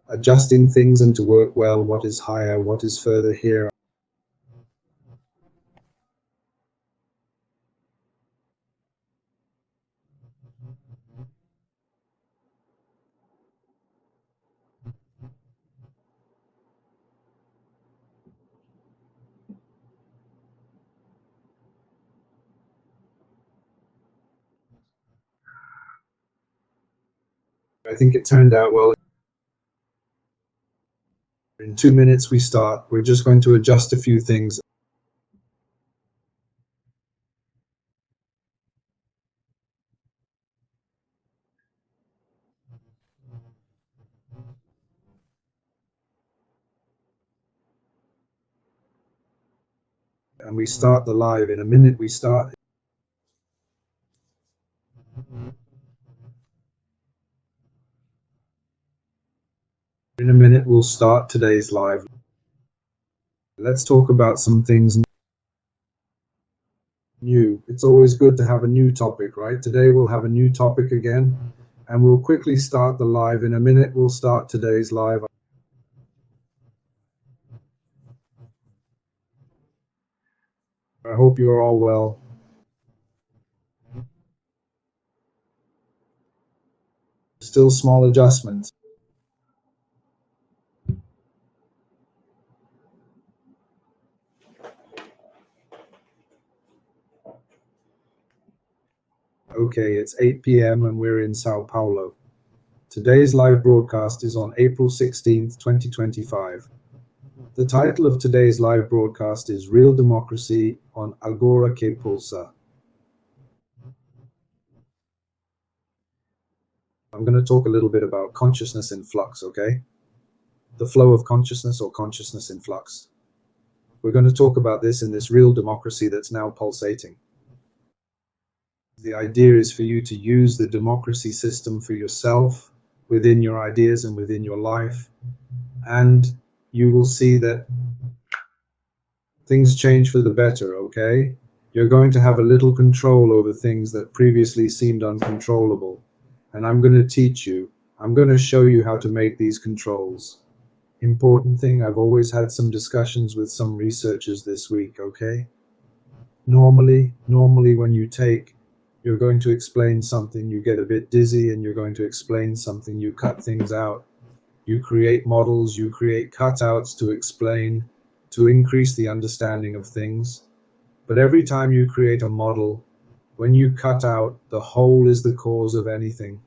adjusting things and to work well, what is higher, what is further here. I think it turned out well. In 2 minutes we start. We're just going to adjust a few things. And we start the live. In a minute we start. In a minute we'll start today's live. Let's talk about some things new. It's always good to have a new topic, right? Today we'll have a new topic again, and we'll quickly start the live. In a minute we'll start today's live. I hope you're all well. Still small adjustments. Okay, it's 8 p.m. and we're in Sao Paulo. Today's live broadcast is on April 16th, 2025. The title of today's live broadcast is Real Democracy on Agora que Pulsa. I'm going to talk a little bit about consciousness in flux, okay? The flow of consciousness or consciousness in flux. We're going to talk about this in this real democracy that's now pulsating. The idea is for you to use the democracy system for yourself, within your ideas and within your life, and you will see that things change for the better, okay? You're going to have a little control over things that previously seemed uncontrollable, and I'm going to teach you. I'm going to show you how to make these controls. Important thing, I've always had some discussions with some researchers this week, okay? Normally when you're going to explain something, you get a bit dizzy, and you're going to explain something, you cut things out. You create models, you create cutouts to explain, to increase the understanding of things. But every time you create a model, when you cut out, the whole is the cause of anything.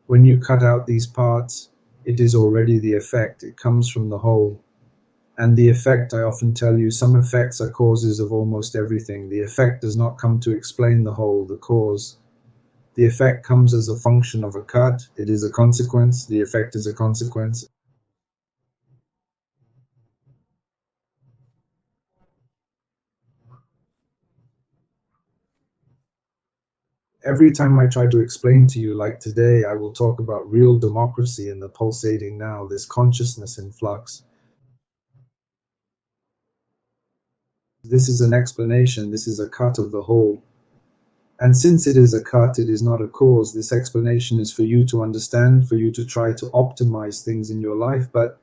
When you cut out these parts, it is already the effect. It comes from the whole. And the effect, I often tell you, some effects are causes of almost everything. The effect does not come to explain the whole, the cause. The effect comes as a function of a cut. It is a consequence. The effect is a consequence. Every time I try to explain to you, like today, I will talk about real democracy and the pulsating now, this consciousness in flux. This is an explanation. This is a cut of the whole. And since it is a cut, it is not a cause. This explanation is for you to understand, for you to try to optimize things in your life, but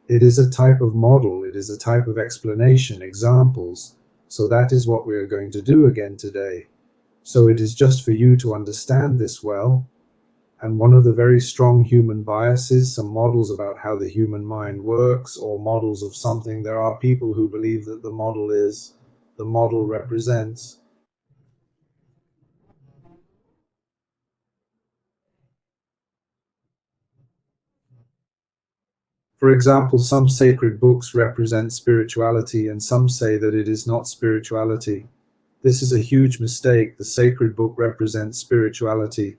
it is a type of model. It is a type of explanation, examples. So that is what we are going to do again today. So it is just for you to understand this well. And one of the very strong human biases, some models about how the human mind works, or models of something, there are people who believe that the model represents. For example, some sacred books represent spirituality, and some say that it is not spirituality. This is a huge mistake. The sacred book represents spirituality.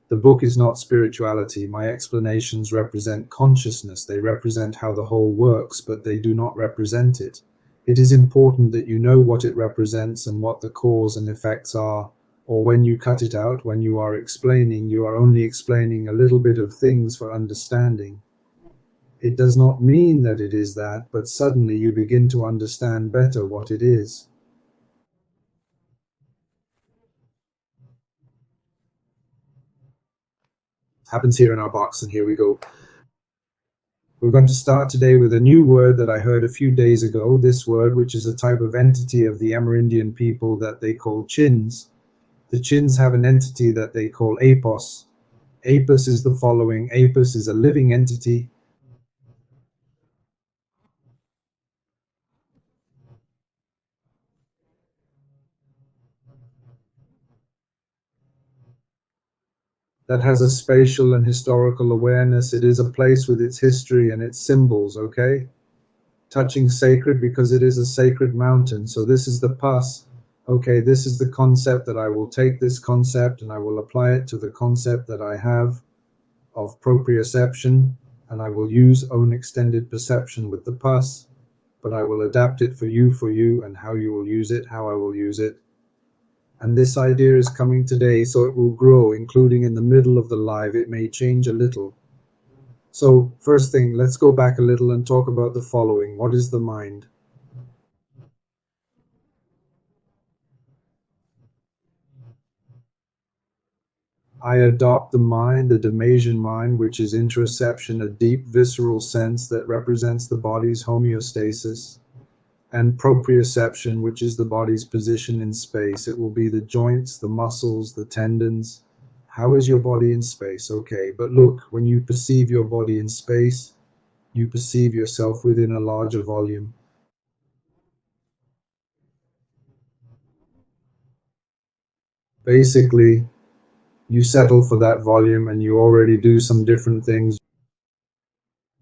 The book is not spirituality. My explanations represent consciousness. They represent how the whole works, but they do not represent it. It is important that you know what it represents and what the cause and effects are, or when you cut it out, when you are explaining, you are only explaining a little bit of things for understanding. It does not mean that it is that, but suddenly you begin to understand better what it is. Happens here in our box, and here we go. We're going to start today with a new word that I heard a few days ago. This word, which is a type of entity of the Amerindian people that they call chins. The chins have an entity that they call Apus. Apus is the following. Apus is a living entity that has a spatial and historical awareness. It is a place with its history and its symbols, okay? Touching sacred because it is a sacred mountain. So this is the pus. Okay, this is the concept that I will take this concept and I will apply it to the concept that I have of proprioception, and I will use own extended perception with the pus, but I will adapt it for you, and how you will use it, how I will use it. And this idea is coming today, so it will grow, including in the middle of the live. It may change a little. So, first thing, let's go back a little and talk about the following. What is the mind? I adopt the mind, the Damasian mind, which is interoception, a deep visceral sense that represents the body's homeostasis, and proprioception, which is the body's position in space. It will be the joints, the muscles, the tendons. How is your body in space? Okay, but look, when you perceive your body in space, you perceive yourself within a larger volume. Basically, you settle for that volume and you already do some different things.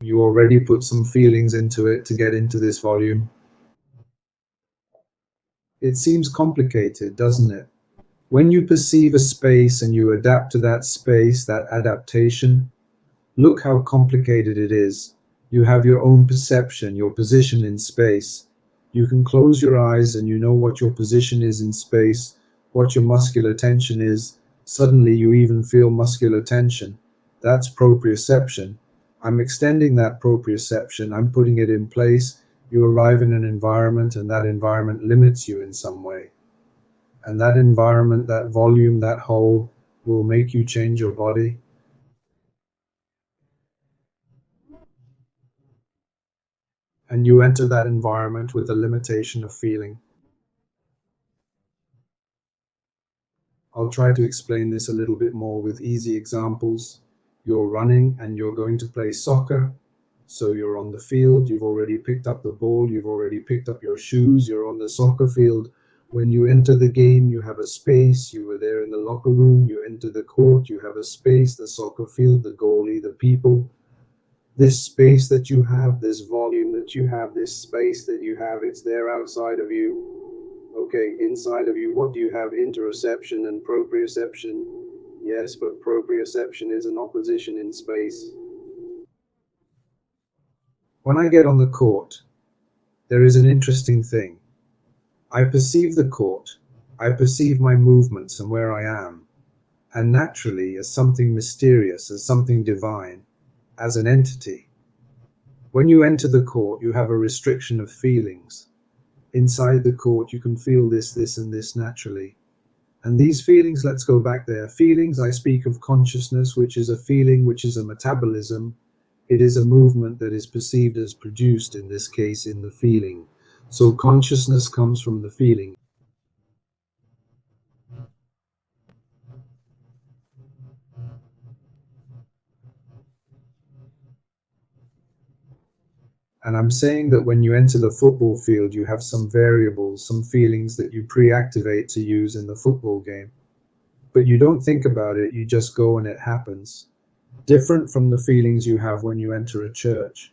You already put some feelings into it to get into this volume. It seems complicated, doesn't it? When you perceive a space and you adapt to that space, that adaptation, look how complicated it is. You have your own perception, your position in space. You can close your eyes and you know what your position is in space, what your muscular tension is. Suddenly you even feel muscular tension. That's proprioception. I'm extending that proprioception, I'm putting it in place. You arrive in an environment and that environment limits you in some way. And that environment, that volume, that whole will make you change your body. And you enter that environment with a limitation of feeling. I'll try to explain this a little bit more with easy examples. You're running and you're going to play soccer. So you're on the field, you've already picked up the ball, you've already picked up your shoes, you're on the soccer field. When you enter the game, you have a space. You were there in the locker room, you enter the court, you have a space, the soccer field, the goalie, the people. This space that you have, this volume that you have, this space that you have, it's there outside of you. Okay, inside of you, what do you have? Interoception and proprioception. Yes, but proprioception is an opposition in space. When I get on the court, there is an interesting thing. I perceive the court, I perceive my movements and where I am, and naturally as something mysterious, as something divine, as an entity. When you enter the court, you have a restriction of feelings. Inside the court, you can feel this, and this naturally. And these feelings, let's go back there. Feelings, I speak of consciousness, which is a feeling, which is a metabolism. It is a movement that is perceived as produced, in this case, in the feeling. So consciousness comes from the feeling. And I'm saying that when you enter the football field, you have some variables, some feelings that you pre-activate to use in the football game. But you don't think about it, you just go and it happens. Different from the feelings you have when you enter a church.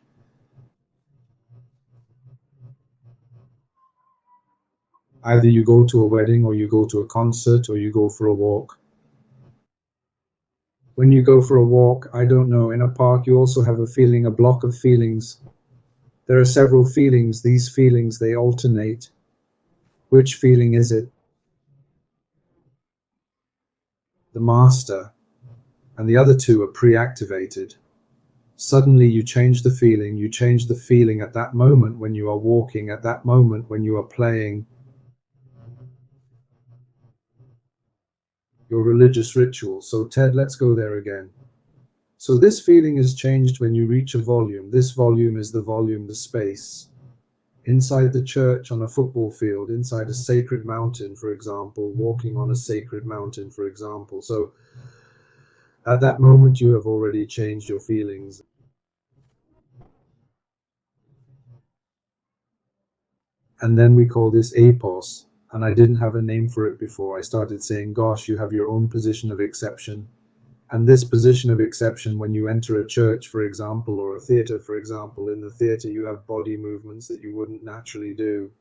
Either you go to a wedding, or you go to a concert, or you go for a walk. When you go for a walk, I don't know, in a park, you also have a feeling, a block of feelings. There are several feelings. These feelings, they alternate. Which feeling is it? The master. And the other two are pre-activated. Suddenly you change the feeling at that moment when you are walking, at that moment when you are playing your religious ritual. So Ted, let's go there again. So this feeling is changed when you reach a volume. This volume is the volume, the space. Inside the church, on a football field, inside a sacred mountain, for example, walking on a sacred mountain, for example. So at that moment, you have already changed your feelings. And then we call this apos. And I didn't have a name for it before. I started saying, gosh, you have your own position of exception. And this position of exception, when you enter a church, for example, or a theater, for example, in the theater, you have body movements that you wouldn't naturally do.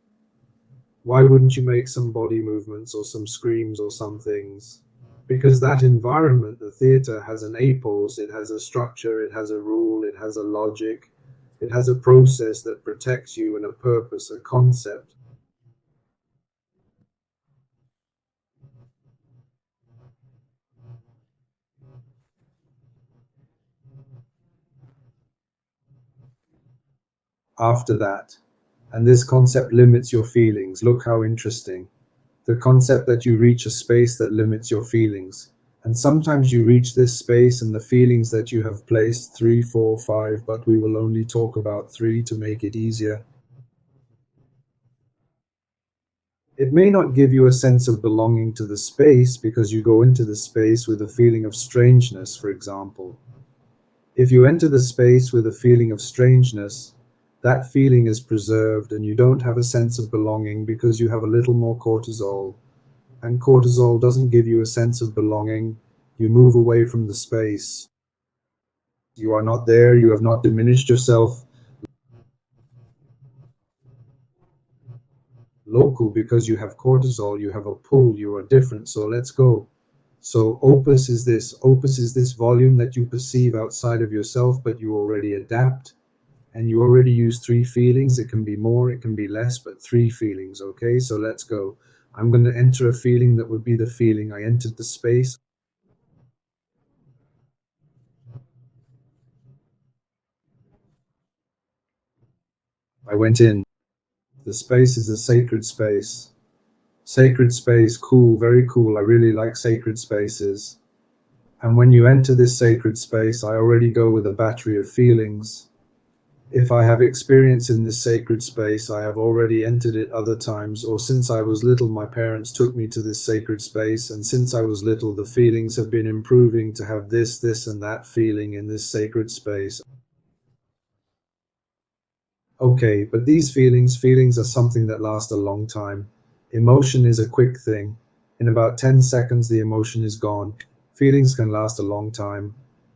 Why wouldn't you make some body movements or some screams or some things? Because that environment, the theater, has an apos, it has a structure, it has a rule, it has a logic, it has a process that protects you and a purpose, a concept. After that, and this concept limits your feelings. Look how interesting. The concept that you reach a space that limits your feelings. And sometimes you reach this space and the feelings that you have placed 3, 4, 5, but we will only talk about 3 to make it easier. It may not give you a sense of belonging to the space because you go into the space with a feeling of strangeness, for example. If you enter the space with a feeling of strangeness, that feeling is preserved and you don't have a sense of belonging because you have a little more cortisol. And cortisol doesn't give you a sense of belonging. You move away from the space. You are not there, you have not diminished yourself. Local, because you have cortisol, you have a pull, you are different, so let's go. So opus is this volume that you perceive outside of yourself, but you already adapt and you already use 3 feelings. It can be more, it can be less, but 3 feelings, okay? So let's go. I'm going to enter a feeling that would be the feeling I entered the space. I went in. The space is a sacred space. Sacred space, cool, very cool. I really like sacred spaces. And when you enter this sacred space, I already go with a battery of feelings. If I have experience in this sacred space, I have already entered it other times, or since I was little, my parents took me to this sacred space, and since I was little, the feelings have been improving to have this, and that feeling in this sacred space. Okay, but these feelings are something that last a long time. Emotion is a quick thing. In about 10 seconds, the emotion is gone. Feelings can last a long time.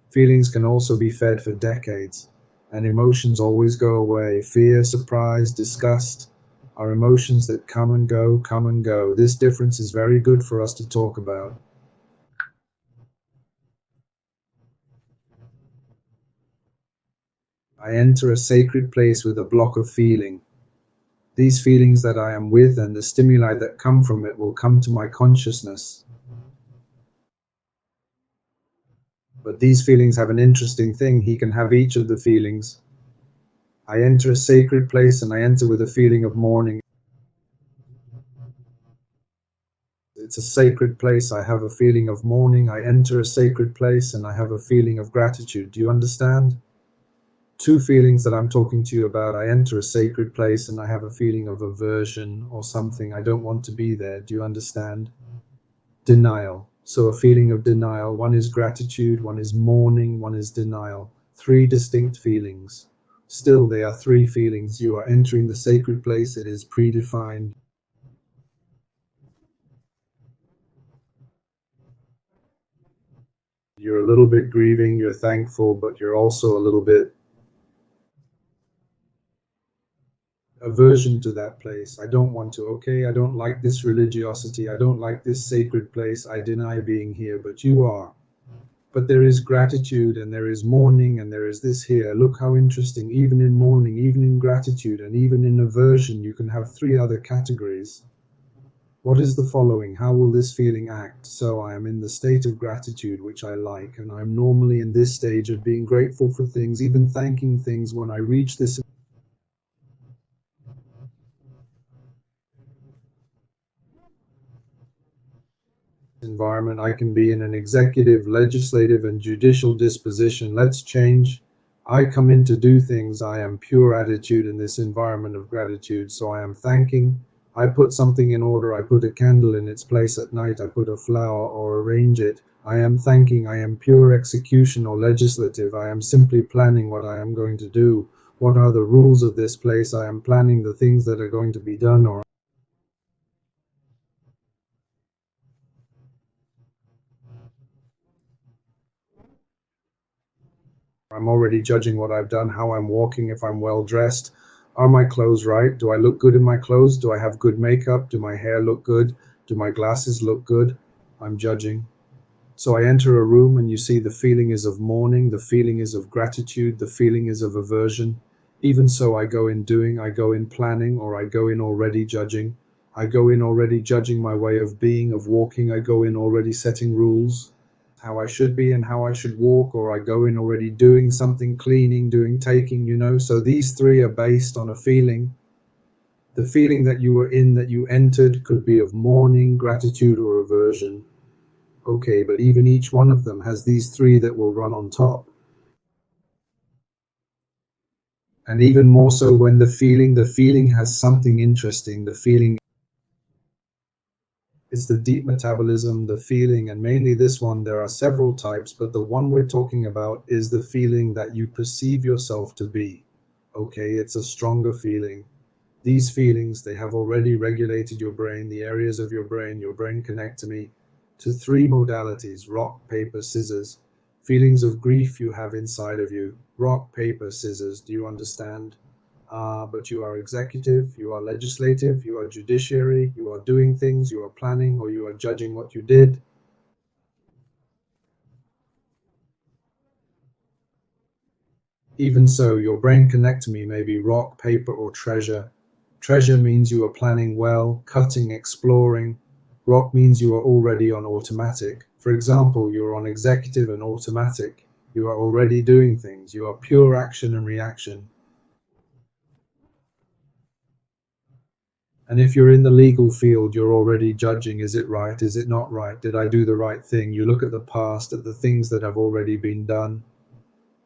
Feelings can also be fed for decades. And emotions always go away. Fear, surprise, disgust are emotions that come and go, come and go. This difference is very good for us to talk about. I enter a sacred place with a block of feeling. These feelings that I am with and the stimuli that come from it will come to my consciousness. But these feelings have an interesting thing. He can have each of the feelings. I enter a sacred place and I enter with a feeling of mourning. It's a sacred place. I have a feeling of mourning. I enter a sacred place and I have a feeling of gratitude. Do you understand? 2 feelings that I'm talking to you about. I enter a sacred place and I have a feeling of aversion or something. I don't want to be there. Do you understand? Denial. So a feeling of denial. One is gratitude, one is mourning, one is denial. 3 distinct feelings. Still, they are 3 feelings. You are entering the sacred place. It is predefined. You're a little bit grieving, you're thankful, but you're also a little bit aversion to that place. I don't want to, okay? I don't like this religiosity. I don't like this sacred place. I deny being here, but you are. But there is gratitude and there is mourning and there is this here. Look how interesting. Even in mourning, even in gratitude, and even in aversion, you can have 3 other categories. What is the following? How will this feeling act? So I am in the state of gratitude, which I like, and I'm normally in this stage of being grateful for things, even thanking things. When I reach this environment. I can be in an executive, legislative, and judicial disposition. Let's change. I come in to do things. I am pure attitude in this environment of gratitude. So I am thanking. I put something in order. I put a candle in its place at night. I put a flower or arrange it. I am thanking. I am pure execution or legislative. I am simply planning what I am going to do. What are the rules of this place? I am planning the things that are going to be done, or I'm already judging what I've done, how I'm walking, if I'm well dressed. Are my clothes right? Do I look good in my clothes? Do I have good makeup? Do my hair look good? Do my glasses look good? I'm judging. So I enter a room and you see the feeling is of mourning, the feeling is of gratitude, the feeling is of aversion. Even so, I go in doing, I go in planning, or I go in already judging. I go in already judging my way of being, of walking. I go in already setting rules, how I should be and how I should walk, or I go in already doing something, cleaning, doing, taking. So these three are based on a feeling. The feeling that you were in, that you entered, could be of mourning, gratitude, or aversion. Okay, but even each one of them has these three that will run on top. And even more so when the feeling has something interesting. The feeling is the deep metabolism, the feeling, and mainly this one, there are several types, but the one we're talking about is the feeling that you perceive yourself to be. Okay, it's a stronger feeling. These feelings, they have already regulated your brain, the areas of your brain connectomy, to three modalities: rock, paper, scissors. Feelings of grief you have inside of you. Rock, paper, scissors. Do you understand? But you are executive, you are legislative, you are judiciary, you are doing things, you are planning, or you are judging what you did. Even so, your brain connectomy may be rock, paper, or treasure. Treasure means you are planning well, cutting, exploring. Rock means you are already on automatic. For example, you're on executive and automatic. You are already doing things. You are pure action and reaction. And if you're in the legal field, you're already judging, is it right? Is it not right? Did I do the right thing? You look at the past, at the things that have already been done.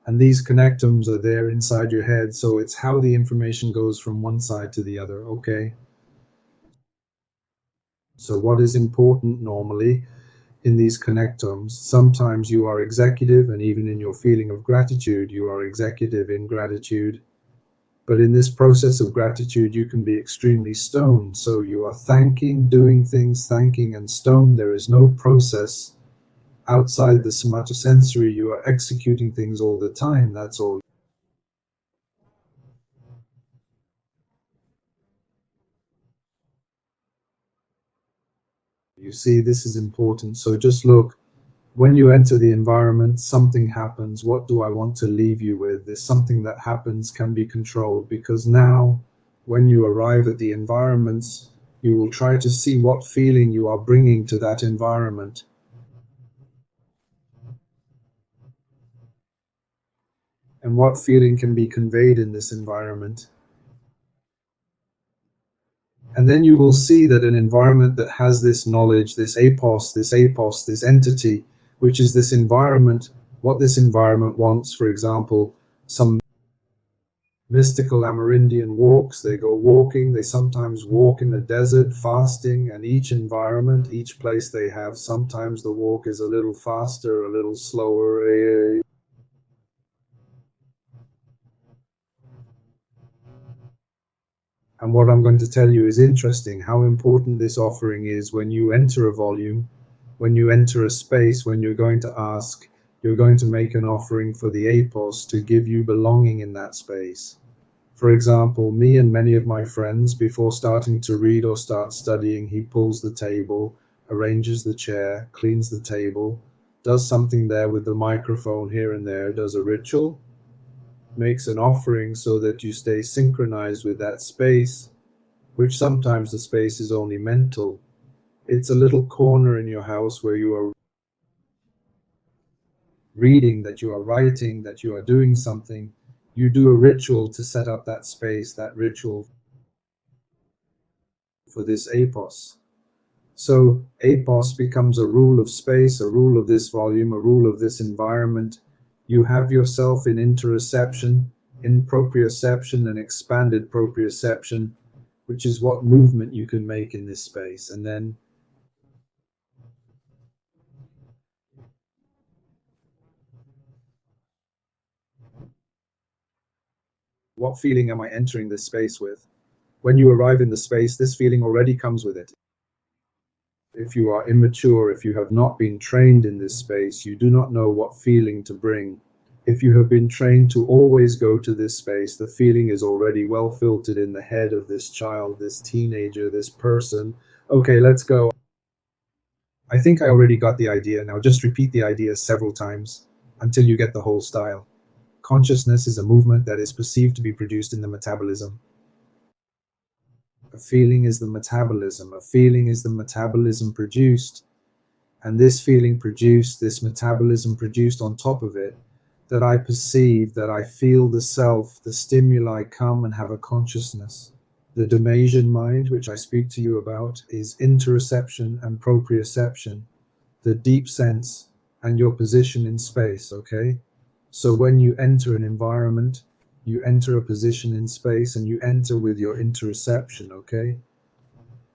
And these connectums are there inside your head. So it's how the information goes from one side to the other. Okay. So what is important normally in these connectums? Sometimes you are executive, and even in your feeling of gratitude, you are executive in gratitude. But in this process of gratitude, you can be extremely stoned. So you are thanking, doing things, thanking, and stoned. There is no process outside the somatosensory. You are executing things all the time. That's all. You see, this is important. So just look, when you enter the environment, something happens. What do I want to leave you with? There's something that happens, can be controlled, because now, when you arrive at the environments, you will try to see what feeling you are bringing to that environment. And what feeling can be conveyed in this environment. And then you will see that an environment that has this knowledge, this entity, which is this environment, what this environment wants. For example, some mystical Amerindian walks, they go walking, they sometimes walk in the desert, fasting, and each environment, each place they have, sometimes the walk is a little faster, a little slower. And what I'm going to tell you is interesting, how important this offering is when you enter a volume, when you enter a space, when you're going to ask, you're going to make an offering for the Apus to give you belonging in that space. For example, me and many of my friends, before starting to read or start studying, he pulls the table, arranges the chair, cleans the table, does something there with the microphone here and there, does a ritual, makes an offering so that you stay synchronized with that space, which sometimes the space is only mental. It's a little corner in your house where you are reading, that you are writing, that you are doing something. You do a ritual to set up that space, that ritual for this Apus. So Apus becomes a rule of space, a rule of this volume, a rule of this environment. You have yourself in interoception, in proprioception, and expanded proprioception, which is what movement you can make in this space. And then what feeling am I entering this space with? When you arrive in the space, this feeling already comes with it. If you are immature, if you have not been trained in this space, you do not know what feeling to bring. If you have been trained to always go to this space, the feeling is already well filtered in the head of this child, this teenager, this person. Okay, let's go. I think I already got the idea. Now just repeat the idea several times until you get the whole style. Consciousness is a movement that is perceived to be produced in the metabolism. A feeling is the metabolism. A feeling is the metabolism produced. And this feeling produced, this metabolism produced on top of it, that I perceive, that I feel the self, the stimuli come and have a consciousness. The Damasian mind, which I speak to you about, is interoception and proprioception, the deep sense and your position in space, okay? So when you enter an environment, you enter a position in space and you enter with your interoception, okay?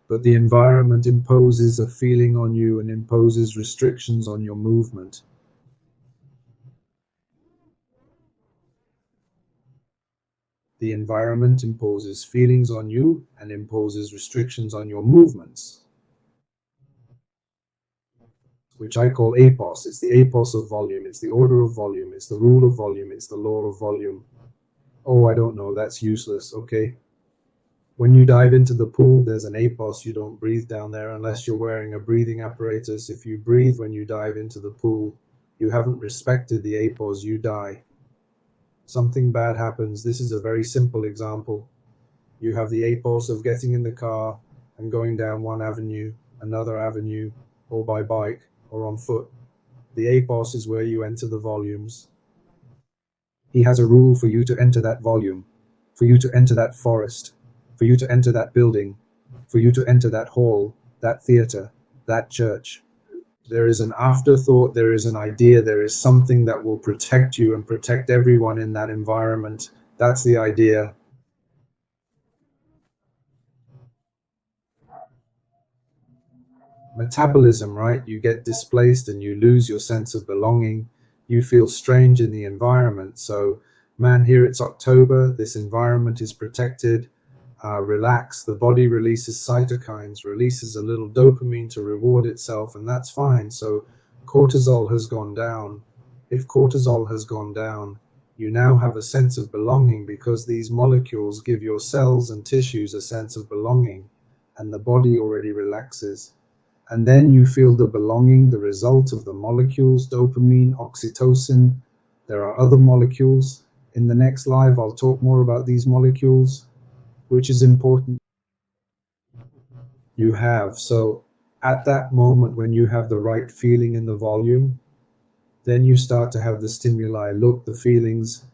But the environment imposes a feeling on you and imposes restrictions on your movement. The environment imposes feelings on you and imposes restrictions on your movements, which I call Apus. It's the Apus of volume, it's the order of volume, it's the rule of volume, it's the law of volume. Oh, I don't know, that's useless, okay? When you dive into the pool, there's an Apus. You don't breathe down there unless you're wearing a breathing apparatus. If you breathe when you dive into the pool, you haven't respected the Apus, you die. Something bad happens. This is a very simple example. You have the Apus of getting in the car and going down one avenue, another avenue, or by bike, or on foot. The Apus is where you enter the volumes. He has a rule for you to enter that volume, for you to enter that forest, for you to enter that building, for you to enter that hall, that theater, that church. There is an afterthought, there is an idea, there is something that will protect you and protect everyone in that environment. That's the idea. Metabolism, right? You get displaced and you lose your sense of belonging. You feel strange in the environment. So, man, here it's October, this environment is protected. Relax, the body releases cytokines, releases a little dopamine to reward itself, and that's fine. So, cortisol has gone down. If cortisol has gone down, you now have a sense of belonging because these molecules give your cells and tissues a sense of belonging, and the body already relaxes. And then you feel the belonging, the result of the molecules, dopamine, oxytocin. There are other molecules. In the next live, I'll talk more about these molecules, which is important. You have. So at that moment, when you have the right feeling in the volume, then you start to have the stimuli. Look, the feelings.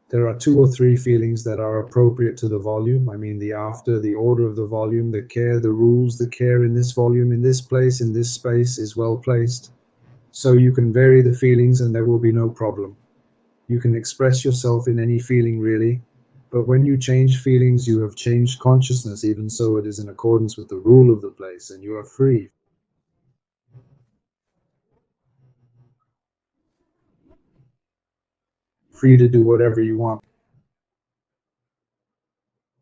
There are 2 or 3 feelings that are appropriate to the volume. I mean, the after, the order of the volume, the care, the rules, the care in this volume, in this place, in this space is well placed. So you can vary the feelings and there will be no problem. You can express yourself in any feeling really. But when you change feelings, you have changed consciousness. Even so, it is in accordance with the rule of the place and you are free. Free to do whatever you want.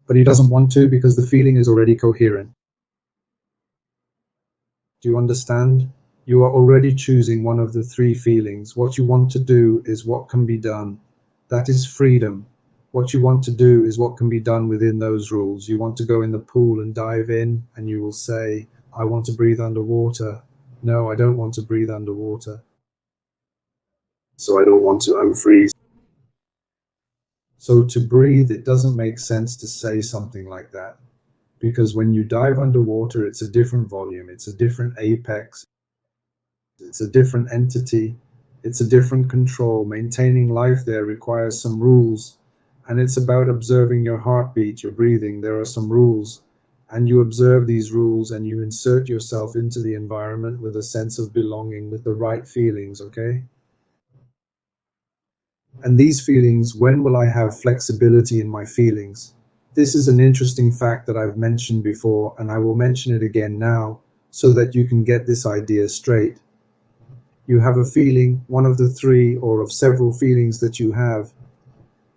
But he doesn't want to because the feeling is already coherent. Do you understand? You are already choosing one of the 3 feelings. What you want to do is what can be done. That is freedom. What you want to do is what can be done within those rules. You want to go in the pool and dive in, and you will say, I want to breathe underwater. No, I don't want to breathe underwater. So I don't want to, I'm free. So to breathe, it doesn't make sense to say something like that. Because when you dive underwater, it's a different volume, it's a different apex, it's a different entity, it's a different control. Maintaining life there requires some rules, and it's about observing your heartbeat, your breathing. There are some rules. And you observe these rules and you insert yourself into the environment with a sense of belonging, with the right feelings, okay? And these feelings, when will I have flexibility in my feelings? This is an interesting fact that I've mentioned before, and I will mention it again now so that you can get this idea straight. You have a feeling, one of the three or of several feelings that you have.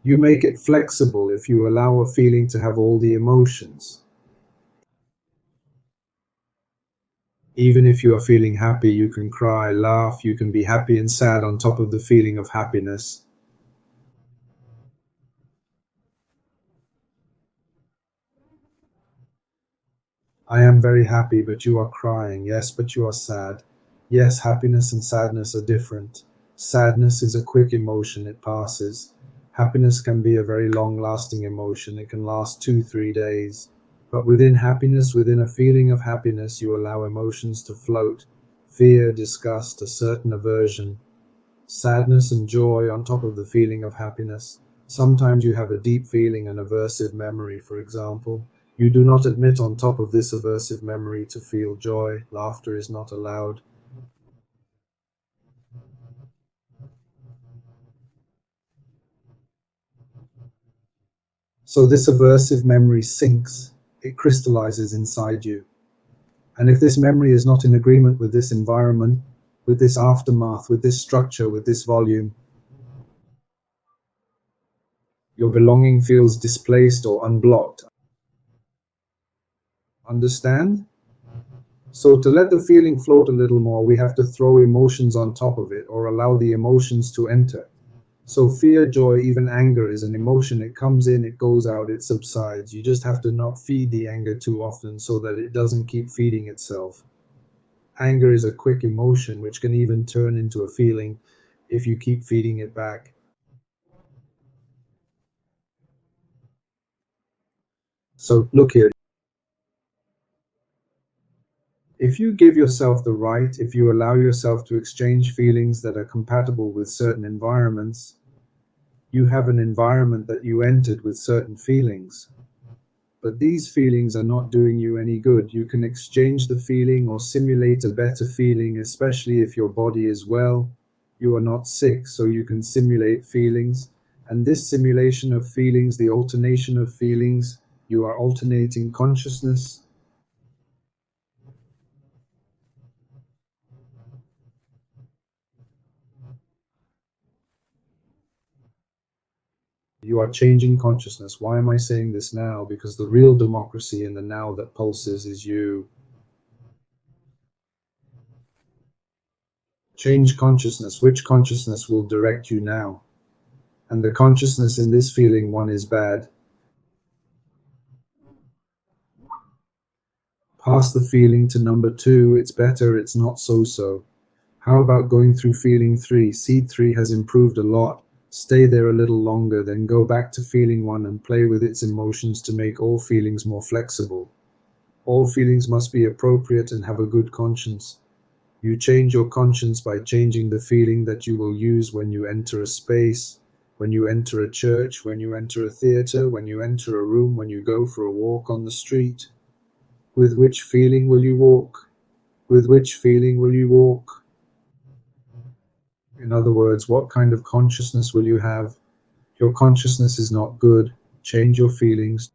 You make it flexible if you allow a feeling to have all the emotions. Even if you are feeling happy, you can cry, laugh, you can be happy and sad on top of the feeling of happiness. I am very happy, but you are crying. Yes, but you are sad. Yes, happiness and sadness are different. Sadness is a quick emotion, it passes. Happiness can be a very long lasting emotion, it can last 2, 3 days. But within happiness, within a feeling of happiness, you allow emotions to float: fear, disgust, a certain aversion, sadness, and joy on top of the feeling of happiness. Sometimes you have a deep feeling, an aversive memory, for example. You do not admit on top of this aversive memory to feel joy. Laughter is not allowed. So this aversive memory sinks, it crystallizes inside you. And if this memory is not in agreement with this environment, with this aftermath, with this structure, with this volume, your belonging feels displaced or unblocked. Understand? So to let the feeling float a little more, we have to throw emotions on top of it or allow the emotions to enter. So fear, joy, even anger is an emotion. It comes in, it goes out, it subsides. You just have to not feed the anger too often so that it doesn't keep feeding itself. Anger is a quick emotion which can even turn into a feeling if you keep feeding it back. So look here. If you give yourself the right, if you allow yourself to exchange feelings that are compatible with certain environments, you have an environment that you entered with certain feelings. But these feelings are not doing you any good. You can exchange the feeling or simulate a better feeling, especially if your body is well. You are not sick, so you can simulate feelings. And this simulation of feelings, the alternation of feelings, you are alternating consciousness. You are changing consciousness. Why am I saying this now? Because the real democracy in the now that pulses is you. Change consciousness. Which consciousness will direct you now? And the consciousness in this feeling one is bad. Pass the feeling to number two. It's better, it's not so. How about going through feeling three? Seed three has improved a lot. Stay there a little longer, then go back to feeling one and play with its emotions to make all feelings more flexible. All feelings must be appropriate and have a good conscience. You change your conscience by changing the feeling that you will use when you enter a space, when you enter a church, when you enter a theater, when you enter a room, when you go for a walk on the street. With which feeling will you walk? With which feeling will you walk? In other words, what kind of consciousness will you have? Your consciousness is not good. Change your feelings.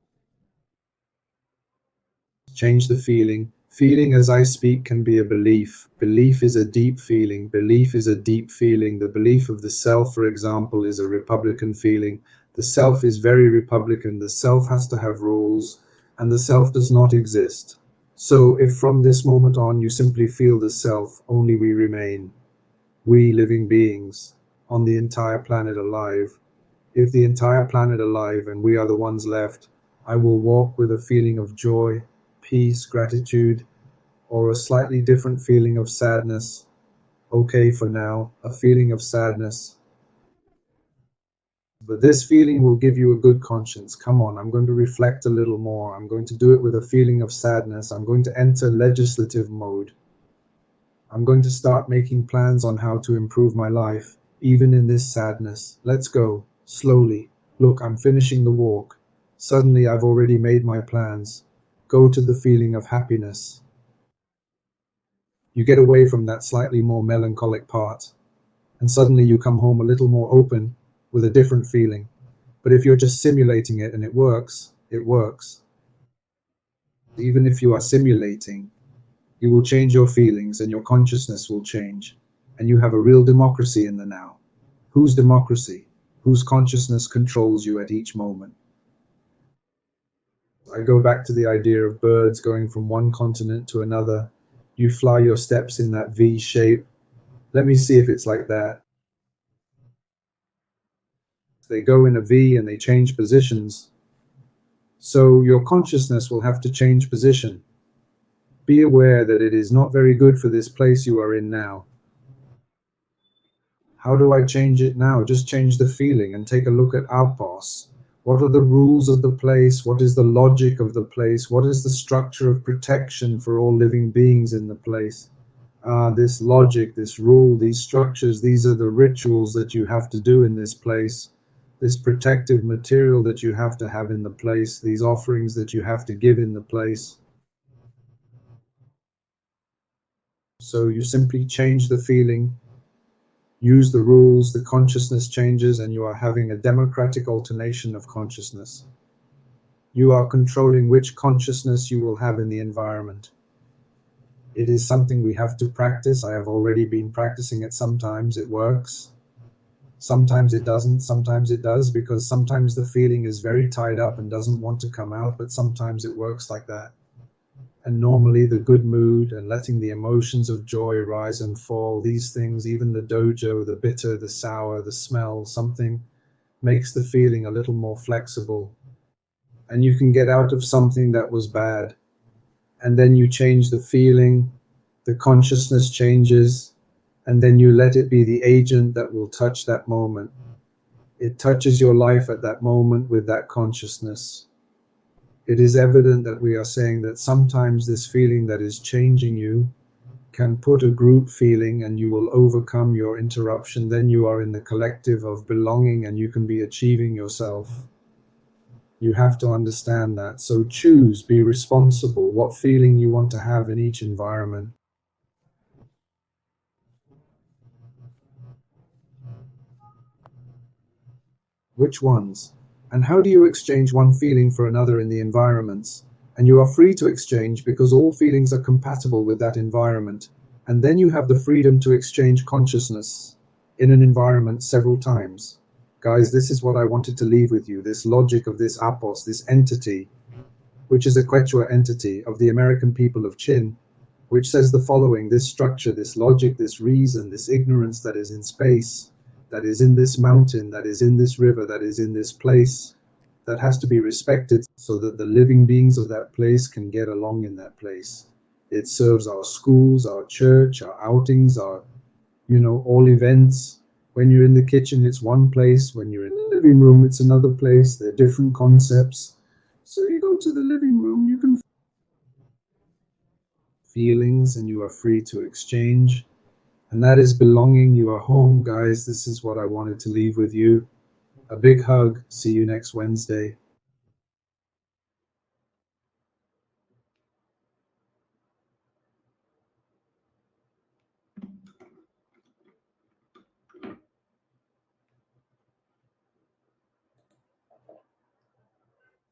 Change the feeling. Feeling as I speak can be a belief. Belief is a deep feeling. Belief is a deep feeling. The belief of the self, for example, is a Republican feeling. The self is very Republican. The self has to have rules, and the self does not exist. So if from this moment on you simply feel the self, only we remain, we living beings, on the entire planet alive. If the entire planet alive and we are the ones left, I will walk with a feeling of joy, peace, gratitude, or a slightly different feeling of sadness. Okay, for now, a feeling of sadness. But this feeling will give you a good conscience. Come on, I'm going to reflect a little more. I'm going to do it with a feeling of sadness. I'm going to enter legislative mode. I'm going to start making plans on how to improve my life, even in this sadness. Let's go, slowly. Look, I'm finishing the walk. Suddenly, I've already made my plans. go to the feeling of happiness. You get away from that slightly more melancholic part, and suddenly you come home a little more open with a different feeling. But if you're just simulating it and it works, it works. Even if you are simulating, you will change your feelings and your consciousness will change, and you have a real democracy in the now. Whose democracy? Whose consciousness controls you at each moment? I go back to the idea of birds going from one continent to another. You fly your steps in that V shape. Let me see if it's like that. They go in a V and they change positions. So your consciousness will have to change position. Be aware that it is not very good for this place you are in now. How do I change it now? Just change the feeling and take a look at Apus. What are the rules of the place? What is the logic of the place? What is the structure of protection for all living beings in the place? This logic, this rule, these structures, these are the rituals that you have to do in this place. This protective material that you have to have in the place, these offerings that you have to give in the place. So you simply change the feeling, use the rules, the consciousness changes, and you are having a democratic alternation of consciousness. You are controlling which consciousness you will have in the environment. It is something we have to practice. I have already been practicing it. Sometimes it works. Sometimes it doesn't. Sometimes it does, because sometimes the feeling is very tied up and doesn't want to come out, but sometimes it works like that. And normally the good mood and letting the emotions of joy rise and fall, these things, even the dojo, the bitter, the sour, the smell, something makes the feeling a little more flexible. And you can get out of something that was bad. And then you change the feeling, the consciousness changes, and then you let it be the agent that will touch that moment. It touches your life at that moment with that consciousness. It is evident that we are saying that sometimes this feeling that is changing you can put a group feeling and you will overcome your interruption. Then you are in the collective of belonging and you can be achieving yourself. You have to understand that. So choose, be responsible, what feeling you want to have in each environment. Which ones? And how do you exchange one feeling for another in the environments? And you are free to exchange because all feelings are compatible with that environment. And then you have the freedom to exchange consciousness in an environment several times. Guys, this is what I wanted to leave with you, this logic of this Apus, this entity, which is a Quechua entity of the American people of Chin, which says the following: this structure, this logic, this reason, this ignorance that is in space, that is in this mountain, that is in this river, that is in this place, that has to be respected so that the living beings of that place can get along in that place. It serves our schools, our church, our outings, our, all events. When you're in the kitchen, it's one place. When you're in the living room, it's another place. They're different concepts. So you go to the living room, you can feelings and you are free to exchange. And that is belonging. You are home, guys. This is what I wanted to leave with you. A big hug. See you next Wednesday.